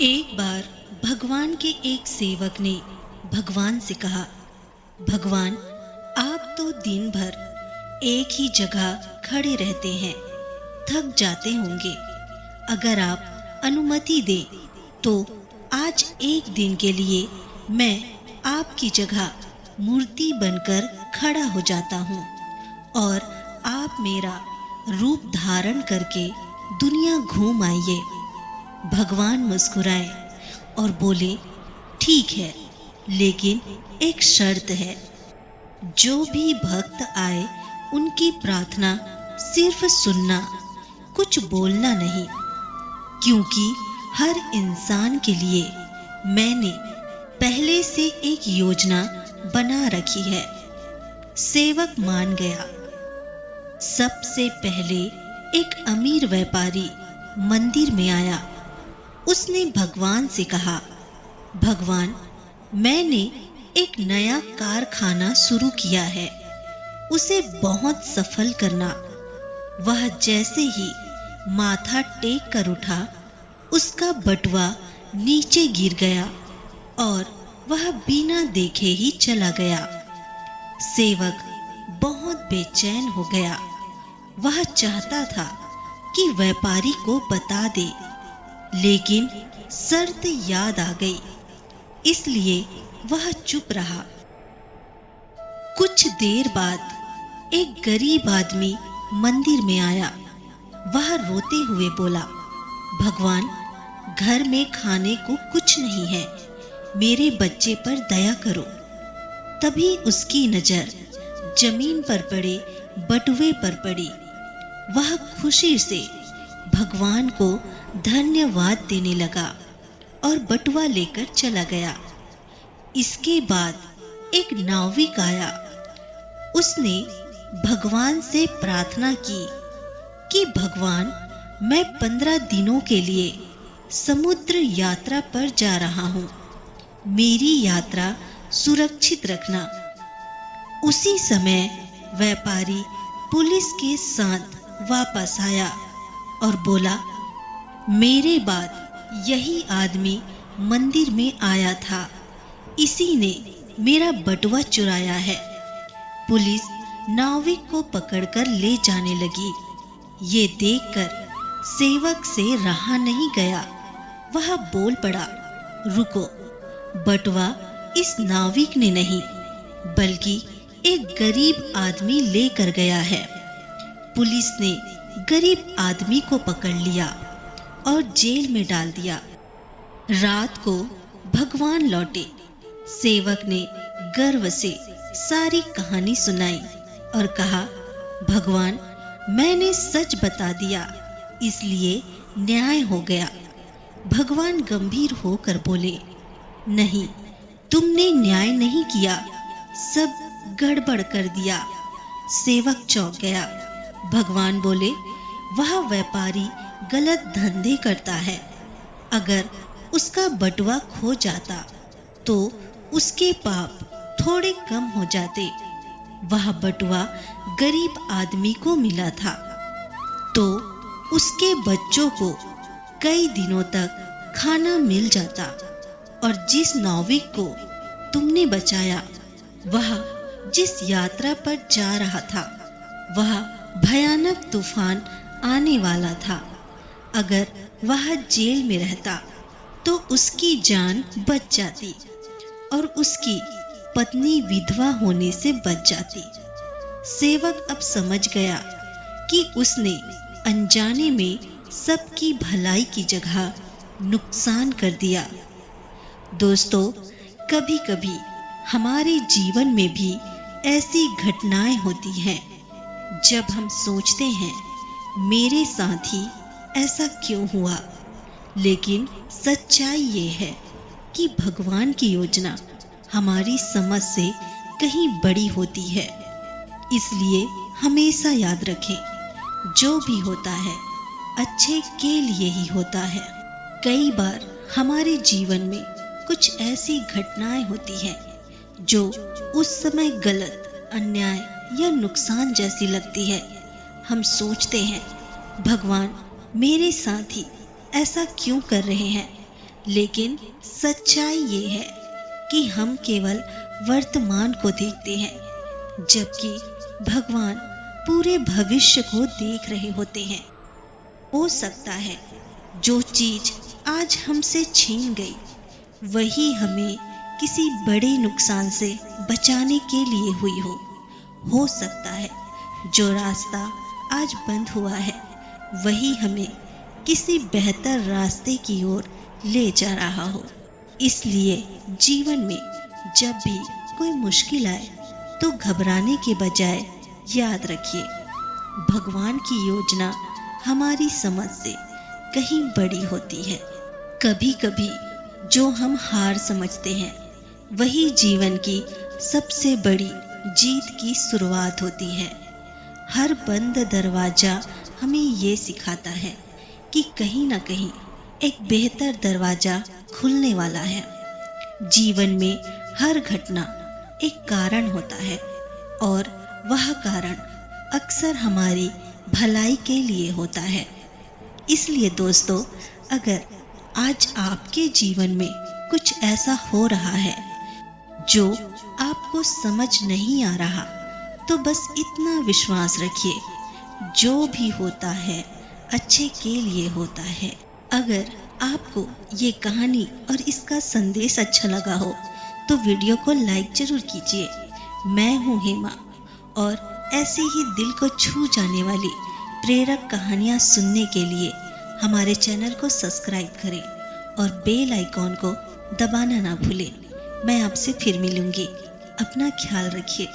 एक बार भगवान के एक सेवक ने भगवान से कहा, भगवान, आप तो दिन भर एक ही जगह खड़े रहते हैं, थक जाते होंगे। अगर आप अनुमति दें तो आज एक दिन के लिए मैं आपकी जगह मूर्ति बनकर खड़ा हो जाता हूँ और आप मेरा रूप धारण करके दुनिया घूम आइए। भगवान मुस्कुराए और बोले, ठीक है, लेकिन एक शर्त है। जो भी भक्त आए उनकी प्रार्थना सिर्फ सुनना, कुछ बोलना नहीं, क्योंकि हर इंसान के लिए मैंने पहले से एक योजना बना रखी है। सेवक मान गया। सबसे पहले एक अमीर व्यापारी मंदिर में आया। उसने भगवान से कहा, भगवान, मैंने एक नया कारखाना शुरू किया है, उसे बहुत सफल करना। वह जैसे ही माथा टेक कर उठा, उसका बटुआ नीचे गिर गया और वह बिना देखे ही चला गया। सेवक बहुत बेचैन हो गया। वह चाहता था कि व्यापारी को बता दे, लेकिन शर्त याद आ गई, इसलिए वह चुप रहा। कुछ देर बाद एक गरीब आदमी मंदिर में आया। वह रोते हुए बोला, भगवान, घर में खाने को कुछ नहीं है, मेरे बच्चे पर दया करो। तभी उसकी नजर जमीन पर पड़े बटुए पर पड़ी। वह खुशी से भगवान को धन्यवाद देने लगा और बटुआ लेकर चला गया। इसके बाद एक नाविक आया। उसने भगवान से प्रार्थना की कि भगवान, मैं 15 दिनों के लिए समुद्र यात्रा पर जा रहा हूँ, मेरी यात्रा सुरक्षित रखना। उसी समय व्यापारी पुलिस के साथ वापस आया और बोला, मेरे बाद यही आदमी मंदिर में आया था, इसी ने मेरा बटुआ चुराया है। पुलिस नाविक को पकड़कर ले जाने लगी। ये देखकर सेवक से रहा नहीं गया। वह बोल पड़ा, रुको, बटुआ इस नाविक ने नहीं, बल्कि एक गरीब आदमी लेकर गया है। पुलिस ने गरीब आदमी को पकड़ लिया और जेल में डाल दिया। रात को भगवान लौटे। सेवक ने गर्व से सारी कहानी सुनाई और कहा, भगवान, मैंने सच बता दिया, इसलिए न्याय हो गया। भगवान गंभीर होकर बोले, नहीं, तुमने न्याय नहीं किया, सब गड़बड़ कर दिया। सेवक चौंक गया। भगवान बोले, वह व्यापारी गलत धंधे करता है। अगर उसका बटुआ खो जाता तो उसके पाप थोड़े कम हो जाते। वह बटुआ गरीब आदमी को मिला था, तो उसके बच्चों को कई दिनों तक खाना मिल जाता। और जिस नाविक को तुमने बचाया, वह जिस यात्रा पर जा रहा था, वह भयानक तूफान आने वाला था। अगर वह जेल में रहता तो उसकी जान बच जाती और उसकी पत्नी विधवा होने से बच जाती। सेवक अब समझ गया कि उसने अनजाने में सबकी भलाई की जगह नुकसान कर दिया। दोस्तों, कभी-कभी हमारे जीवन में भी ऐसी घटनाएं होती हैं जब हम सोचते हैं, मेरे साथ ही ऐसा क्यों हुआ। लेकिन सच्चाई ये है कि भगवान की योजना हमारी समझ से कहीं बड़ी होती है। इसलिए हमेशा याद रखें, जो भी होता है अच्छे के लिए ही होता है। कई बार हमारे जीवन में कुछ ऐसी घटनाएं होती हैं जो उस समय गलत, अन्याय या नुकसान जैसी लगती है। हम सोचते हैं, भगवान मेरे साथ ही ऐसा क्यों कर रहे हैं, लेकिन सच्चाई ये है कि हम केवल वर्तमान को देखते हैं, जबकि भगवान पूरे भविष्य को देख रहे होते हैं। हो सकता है जो चीज आज हमसे छीन गई वही हमें किसी बड़े नुकसान से बचाने के लिए हुई हो। हो सकता है जो रास्ता आज बंद हुआ है वही हमें किसी बेहतर रास्ते की ओर ले जा रहा हो। इसलिए जीवन में जब भी कोई मुश्किल आए तो घबराने के बजाय याद रखिए, भगवान की योजना हमारी समझ से कहीं बड़ी होती है। कभी कभी जो हम हार समझते हैं वही जीवन की सबसे बड़ी जीत की शुरुआत होती है। हर बंद दरवाजा हमें ये सिखाता है कि कहीं ना कहीं एक बेहतर दरवाजा खुलने वाला है। जीवन में हर घटना एक कारण होता है और वह कारण अक्सर हमारी भलाई के लिए होता है। इसलिए दोस्तों, अगर आज आपके जीवन में कुछ ऐसा हो रहा है जो आपको समझ नहीं आ रहा, तो बस इतना विश्वास रखिए, जो भी होता है अच्छे के लिए होता है। अगर आपको ये कहानी और इसका संदेश अच्छा लगा हो तो वीडियो को लाइक जरूर कीजिए। मैं हूँ हेमा और ऐसे ही दिल को छू जाने वाली प्रेरक कहानियाँ सुनने के लिए हमारे चैनल को सब्सक्राइब करें और बेल आइकॉन को दबाना ना भूलें। मैं आपसे फिर मिलूंगी। अपना ख्याल रखिए।